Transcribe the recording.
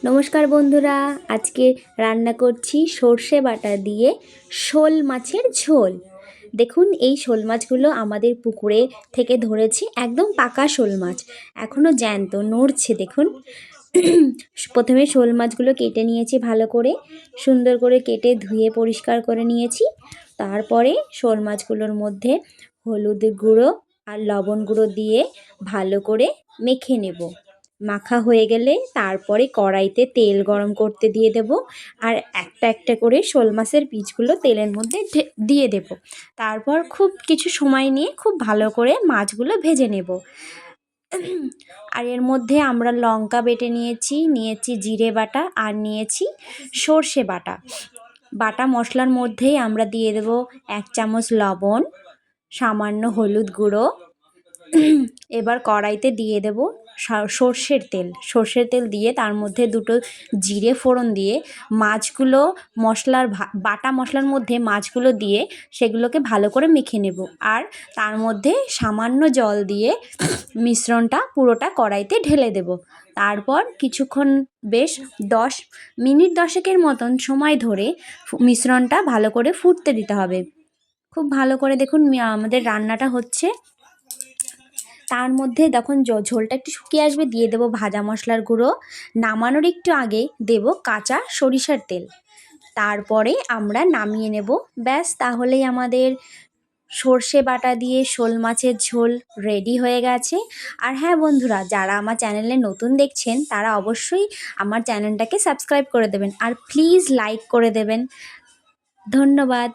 নমস্কার বন্ধুরা, আজকে রান্না করছি সর্ষে বাটা দিয়ে শোল মাছের ঝোল। দেখুন, এই শোল মাছগুলো আমাদের পুকুরে থেকে ধরেছি, একদম পাকা শোল মাছ, এখনও জ্যান্ত নড়ছে। দেখুন, প্রথমে শোল মাছগুলো কেটে নিয়েছি, ভালো করে সুন্দর করে কেটে ধুয়ে পরিষ্কার করে নিয়েছি। তারপরে শোল মাছগুলোর মধ্যে হলুদের গুঁড়ো আর লবণ গুঁড়ো দিয়ে ভালো করে মেখে নেব। মাখা হয়ে গেলে তারপরে কড়াইতে তেল গরম করতে দিয়ে দেব, আর একটা একটা করে শোল মাছের পিসগুলো তেলের মধ্যে দিয়ে দেব। তারপর খুব কিছু সময় নিয়ে খুব ভালো করে মাছগুলো ভেজে নেব। আর এর মধ্যে আমরা লঙ্কা বেটে নিয়েছি জিরে বাটা, আর নিয়েছি সর্ষে বাটা। বাটা মশলার মধ্যেই আমরা দিয়ে দেব 1 চামচ লবণ, সামান্য হলুদ গুঁড়ো। এবার কড়াইতে দিয়ে দেব সর্ষের তেল দিয়ে তার মধ্যে দুটো জিরে ফোড়ন দিয়ে মাছগুলো বাটা মশলার মধ্যে মাছগুলো দিয়ে সেগুলোকে ভালো করে মেখে নেব। আর তার মধ্যে সামান্য জল দিয়ে মিশ্রণটা পুরোটা কড়াইতে ঢেলে দেব। তারপর কিছুক্ষণ বেশ 10 মিনিট 10 মতন সময় ধরে মিশ্রণটা ভালো করে ফুটতে দিতে হবে। খুব ভালো করে দেখুন আমাদের রান্নাটা হচ্ছে। তার মধ্যে যখন ঝোলটা একটু শুকিয়ে আসবে দিয়ে দেব ভাজা মশলার গুঁড়ো। নামানোর একটু আগে দেব কাঁচা সরিষার তেল। তারপরে আমরা নামিয়ে নেব। ব্যাস, তাহলেই আমাদের সর্ষে বাটা দিয়ে শোল মাছের ঝোল রেডি হয়ে গেছে। আর হ্যাঁ বন্ধুরা, যারা আমার চ্যানেলে নতুন দেখছেন তারা অবশ্যই আমার চ্যানেলটাকে সাবস্ক্রাইব করে দেবেন, আর প্লিজ লাইক করে দেবেন। ধন্যবাদ।